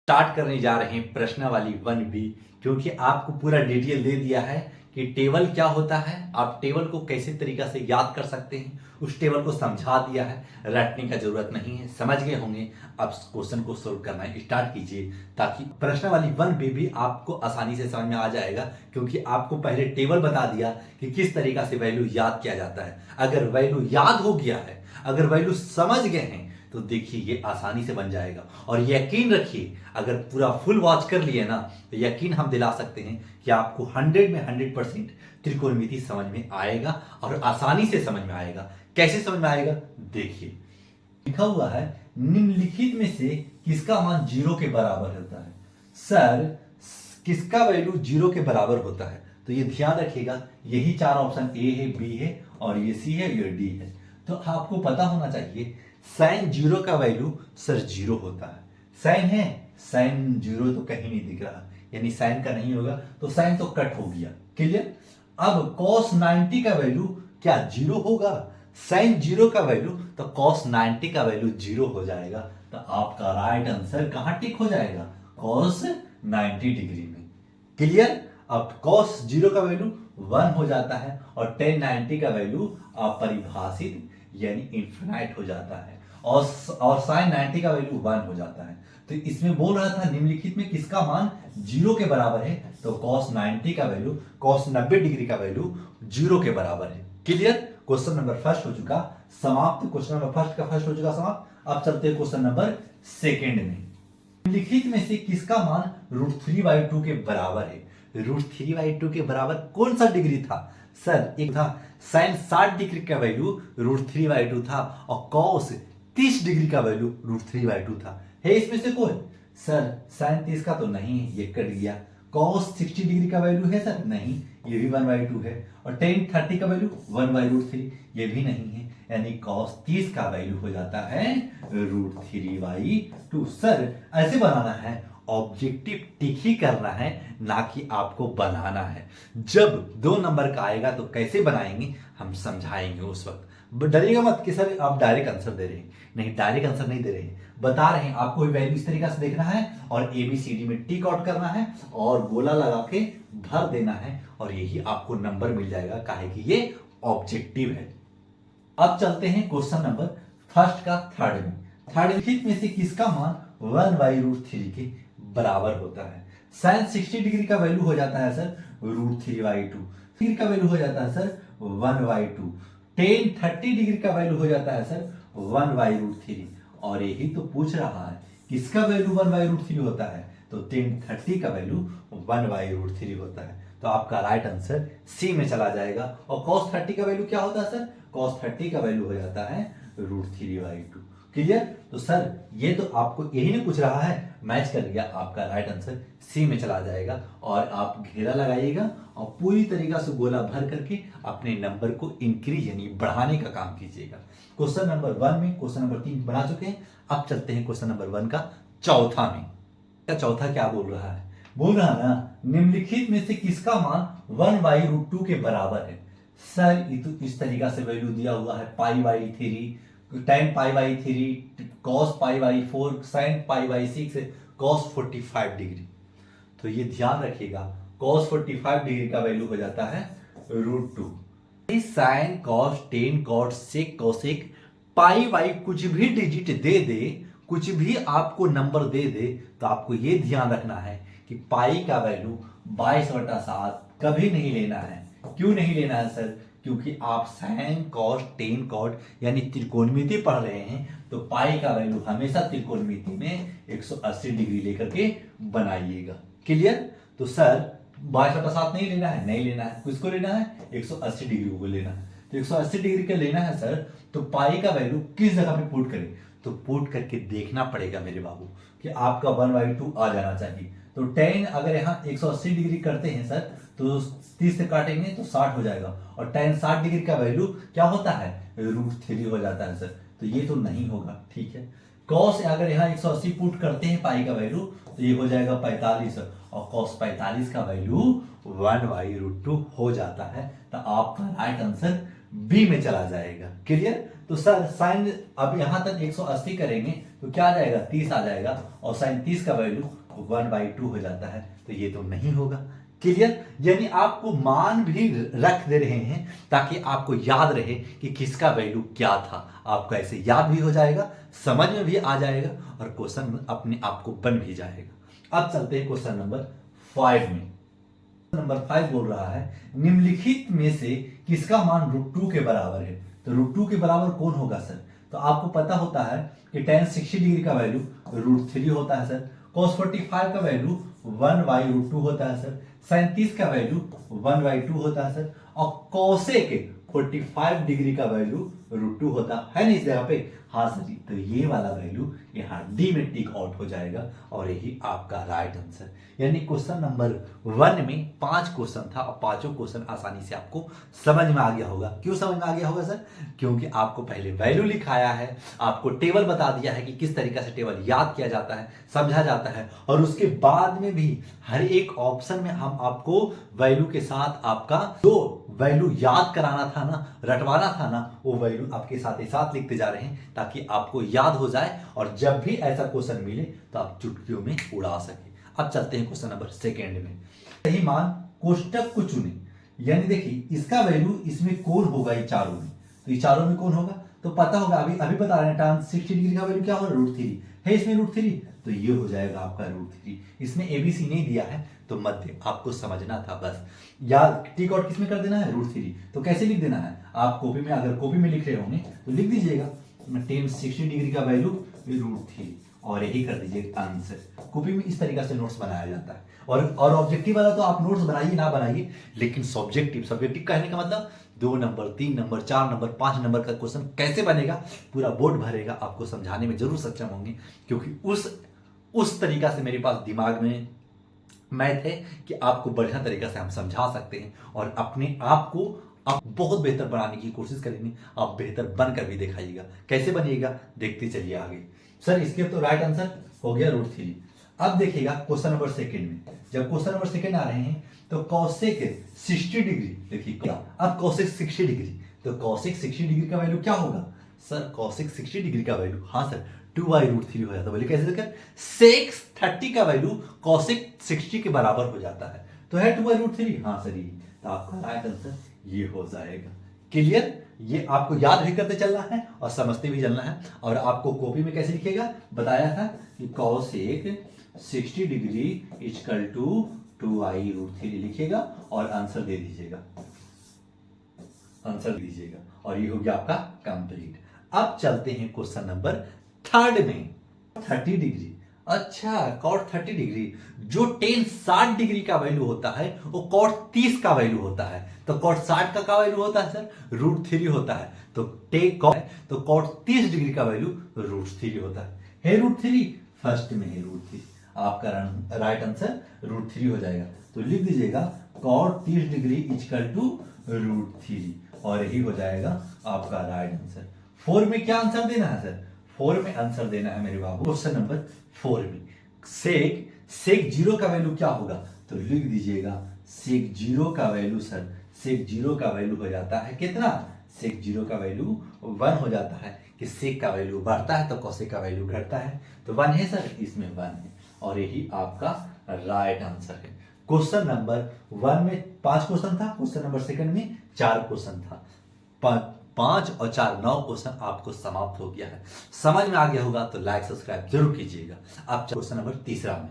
Start करने जा रहे हैं प्रश्नावली 1B, क्योंकि आपको पूरा डिटेल दे दिया है कि टेबल क्या होता है, आप टेबल को कैसे तरीका से याद कर सकते हैं, उस टेबल को समझा दिया है। रटने का जरूरत नहीं है, समझ गए होंगे। अब क्वेश्चन को सोल्व करना स्टार्ट कीजिए ताकि प्रश्नावली 1B भी आपको आसानी से समझ में आ जाएगा, क्योंकि आपको पहले टेबल बता दिया कि किस तरीका से वैल्यू याद किया जाता है। अगर वैल्यू याद हो गया है, अगर वैल्यू समझ गए हैं, तो देखिए ये आसानी से बन जाएगा। और यकीन रखिए, अगर पूरा फुल वॉच कर लिए ना, तो यकीन हम दिला सकते हैं कि आपको 100 में 100% त्रिकोणमिति समझ में आएगा और आसानी से समझ में आएगा। कैसे समझ में आएगा, देखिए लिखा हुआ है निम्नलिखित में से किसका मान 0 के बराबर होता है। सर, किसका वैल्यू 0 के बराबर होता है, तो ये ध्यान रखिएगा, यही चार ऑप्शन ए है, बी है और ये सी है, ये डी है। तो आपको पता होना चाहिए साइन 0 का वैल्यू सर 0 होता है। साइन है, साइन 0 तो कहीं नहीं दिख रहा, यानी साइन का नहीं होगा, तो साइन तो कट हो गया। क्लियर। अब cos 90 का वैल्यू क्या 0 होगा? साइन 0 का वैल्यू, तो cos 90 का वैल्यू 0 हो जाएगा। तो आपका राइट आंसर कहां टिक हो जाएगा? cos 90 डिग्री में। क्लियर। अब cos 0 का वैल्यू 1 हो जाता है और tan 90 का वैल्यू अपरिभाषित यानी इन्फिनाइट हो जाता है और sin 90 का वैल्यू 1 हो जाता है। तो इसमें बोल रहा था निम्नलिखित में किसका मान 0 के बराबर है, तो cos 90 का वैल्यू, cos 90 डिग्री का वैल्यू 0 के बराबर है। क्लियर। क्वेश्चन नंबर फर्स्ट हो चुका समाप्त, क्वेश्चन नंबर फर्स्ट का फर्स्ट हो चुका समाप्त। अब चलते हैं क्वेश्चन नंबर सेकेंड में। निम्नलिखित में से किसका मान √3/2 के बराबर है? √3/2 के बराबर कौन सा डिग्री था? सर, एक था साइन 60 डिग्री का वैल्यू √3/2 था और cos 30 डिग्री का वैल्यू √3/2 था। है इसमें से कोई? सर, साइन 30 का तो नहीं है, ये कट गया। cos 60 डिग्री का वैल्यू है सर? नहीं, ये भी 1/2 है। और tan 30 का वैल्यू 1/√3, ये भी नहीं है, यानी cos 30 का वैल्यू हो जाता है √3/2। सर, ऐसे बनाना है, ऑब्जेक्टिव टिक ही करना है, ना कि आपको बनाना है। जब 2 नंबर का आएगा तो कैसे बनाएंगे हम समझाएंगे उस वक्त। डरिएगा मत कि सर आप डायरेक्ट आंसर दे रहे हैं, नहीं, डायरेक्ट आंसर नहीं दे रहे हैं, बता रहे हैं आपको वैल्यू इस तरीके से देखना है और ABCD में टिक आउट करना है और गोला लगा के भर देना है और यही आपको नंबर मिल जाएगा, काहे कि ये ऑब्जेक्टिव है। अब चलते हैं क्वेश्चन नंबर फर्स्ट का थर्ड में। थर्ड में से किसका मान 1/√3 के बराबर होता है? साइन 60 डिग्री का वैल्यू हो जाता है सर √3/2, डिग्री का वैल्यू हो जाता है सर 1/2, tan 30 डिग्री का वैल्यू हो जाता है सर 1/√3। और यही तो पूछ रहा है किसका वैल्यू 1/√3 होता है, तो tan 30 का वैल्यू 1/√3 होता है। तो आपका राइट आंसर सी में चला जाएगा। और cos 30 का वैल्यू क्या होता है सर? cos 30 का वैल्यू हो जाता है √3/2। क्लियर। तो सर, ये तो आपको यही नहीं पूछ रहा है, मैच कर लिया, आपका राइट आंसर सी में चला जाएगा। और आप घेरा लगाइएगा और पूरी तरीका से गोला भर करके अपने नंबर को इंक्रीज यानी बढ़ाने का काम कीजिएगा। क्वेश्चन नंबर 1 में क्वेश्चन नंबर 3 बना चुके हैं। अब चलते हैं क्वेश्चन नंबर 1 का चौथा में। चौथा क्या बोल रहा है? बोल रहा ना निम्नलिखित में से किसका मान 1/√2 के बराबर है? सर, ये तो इस तरीका से वैल्यू दिया हुआ है π/3, tan π/3, cos π/4, sin π/6, cos 45 degree. तो ये ध्यान रखिएगा, cos 45 डिग्री का वैल्यू हो जाता है √2। Sine, cos, tan, cot, sec, cosec, π/, कुछ भी डिजिट दे दे, कुछ भी आपको नंबर दे दे, तो आपको ये ध्यान रखना है कि पाई का वैल्यू 22/7 कभी नहीं लेना है। क्यों नहीं लेना है सर? क्योंकि आप साइन, कॉस, टेन, कॉट यानी त्रिकोणमिति पढ़ रहे हैं, तो पाई का वैल्यू हमेशा त्रिकोणमिति में 180 डिग्री लेकर के बनाइएगा। क्लियर। तो सर 22/7 नहीं लेना है, नहीं लेना है, किसको लेना है? 180 डिग्री को लेना है। तो 180 डिग्री का लेना है सर, तो पाई का वैल्यू किस जगह पे पुट करें? तो पुट करके देखना पड़ेगा मेरे बाबू कि आपका 1/2 आ जाना चाहिए। तो tan अगर यहाँ 180 डिग्री करते हैं सर, तो 30 से काटेंगे तो 60 हो जाएगा और tan 60 डिग्री का वैल्यू क्या होता है? √3 हो जाता है सर। तो ये तो नहीं होगा, ठीक है। cos अगर यहाँ 180 पुट करते हैं पाई का वैल्यू, तो ये हो जाएगा 45 और cos 45 का वैल्यू 1/√2 हो जाता है। तो आपका राइट आंसर बी में चला जाएगा। क्लियर? तो सर साइन अब यहां तक 180 करेंगे तो क्या आ जाएगा, 30 आ जाएगा, और साइन 30 का वैल्यू 1/2 हो जाता है, तो ये तो नहीं होगा। क्लियर? यानी आपको मान भी रख दे रहे हैं ताकि आपको याद रहे कि किसका वैल्यू क्या था। आपको ऐसे याद भी हो जाएगा, समझ में भी आ जाएगा, और क्वेश्चन अपने आप को बन भी जाएगा। अब चलते हैं क्वेश्चन नंबर 5 में। नंबर 5 बोल रहा है निम्नलिखित में से किसका मान √2 के बराबर है। तो √2 के बराबर कौन होगा सर? तो आपको पता होता है कि tan 60 डिग्री का वैल्यू √3 होता है सर, cos 45 का वैल्यू 1/√2 होता है सर, sin 30 का वैल्यू 1/2 होता है सर, और cosec 45 डिग्री का वैल्यू √2 होता है ना इस जगह पे। हाँ सर जी, तो ये वाला वैल्यू यहाँ डी में टिक आउट हो जाएगा, और यही आपका राइट आंसर। यानी क्वेश्चन नंबर 1 में 5 क्वेश्चन था, और पांचों क्वेश्चन आसानी से आपको समझ में आ गया होगा। क्यों समझ में आ गया होगा सर? क्योंकि आपको पहले वैल्यू लिखाया है, आपको टेबल बता दिया है कि किस तरीके से टेबल याद किया जाता है, समझा जाता है, और उसके बाद में भी हर एक ऑप्शन में हम आपको वैल्यू के साथ आपका जो वैल्यू याद कराना था ना, रटवाना था ना, वो वैल्यू आपके साथ ही साथ लिखते जा रहे हैं ताकि आपको याद हो जाए, और जब भी ऐसा क्वेश्चन मिले तो आप चुटकियों में उड़ा सके। अब चलते हैं क्वेश्चन नंबर 2 में। सही मान कोष्टक को चुने, यानी देखिए इसका वैल्यू इसमें कौन होगा, ये चारों में, तो ये चारों में कौन होगा तो पता होगा, अभी अभी बता रहे हैं tan 60 डिग्री का वैल्यू क्या होगा, √3 है इसमें √3, तो ये हो जाएगा आपका √3। इसमें ABC नहीं दिया है तो मध्य आपको समझना था बस, याद टिक आउट किसमें कर देना है, √3। तो कैसे लिख देना है, आप कॉपी में अगर कॉपी में लिख रहे होंगे तो लिख दीजिएगा tan 60 डिग्री का वैल्यू √3, और यही कर दीजिए आंसर। कॉपी में इस तरीके से नोट्स बनाया जाता है, और ऑब्जेक्टिव वाला तो आप नोट्स बनाइए ना बनाइए, लेकिन सब्जेक्टिव कहने का मतलब 2 नंबर 3 नंबर 4 नंबर 5 नंबर का क्वेश्चन कैसे बनेगा, पूरा बोर्ड भरेगा, आपको समझाने में जरूर सक्षम होंगे, क्योंकि उस तरीका से मेरे पास दिमाग में मैथ है कि आपको बढ़िया तरीका से हम समझा सकते हैं, और अपने आप को आप बहुत बेहतर बनाने की कोशिश करेंगे। आप बेहतर बनकर भी दिखाइएगा, कैसे बनिएगा देखते चलिए आगे। सर इसके तो राइट आंसर हो गया √3। अब देखिएगा क्वेश्चन नंबर 2 में, जब क्वेश्चन नंबर 2 आ रहे हैं तो cosec 60 डिग्री, देखिए क्या, अब cosec 60 डिग्री, तो cosec 60 डिग्री का वैल्यू क्या होगा सर, cosec 60 डिग्री का वैल्यू, हाँ सर 2/√3 हो जाता है। बोले कैसे देखकर, sec 30 का वैल्यू cosec 60 के बराबर हो जाता है, तो है 2/√3। हाँ सर, ये तो आपका राइट आंसर ये हो जाएगा। क्लियर? ये आपको याद भी करते चलना है और समझते भी चलना है, और आपको कॉपी में कैसे लिखेगा बताया था कि cosec 60 डिग्री इक्वल टू 2/√3 लिखिएगा, और आंसर दे दीजिएगा, आंसर दीजिएगा, और ये हो गया आपका कंप्लीट। अब चलते हैं क्वेश्चन नंबर 3 में। 30 डिग्री, अच्छा cot 30 डिग्री, जो tan 60 डिग्री का वैल्यू होता है वो cot 30 का वैल्यू होता है, तो cot 60 का क्या वैल्यू होता है सर, √3 होता है, तो cot 30 डिग्री का वैल्यू √3 होता है √3, फर्स्ट में है √3, आपका राइट आंसर √3 हो जाएगा। तो लिख दीजिएगा cot 30 डिग्री इक्वल टू √3, और यही हो जाएगा आपका राइट आंसर। 4 में क्या आंसर देना है सर, 4 में आंसर देना है मेरे बाबू क्वेश्चन नंबर 4 में, sec 0 का वैल्यू क्या होगा, तो लिख दीजिएगा sec 0 का वैल्यू सर, sec 0 का वैल्यू हो जाता है कितना, sec 0 का वैल्यू 1 हो जाता है, कि sec का वैल्यू बढ़ता है तो cosec का वैल्यू घटता है, तो 1 है सर, इसमें 1 है, और यही आपका राइट आंसर है। क्वेश्चन नंबर 1 में 5 क्वेश्चन था, क्वेश्चन नंबर 2 में 4 क्वेश्चन था, 5 और 4 9 क्वेश्चन आपको समाप्त हो गया है। समझ में आ गया होगा तो लाइक सब्सक्राइब जरूर कीजिएगा। अब क्वेश्चन नंबर 3 में,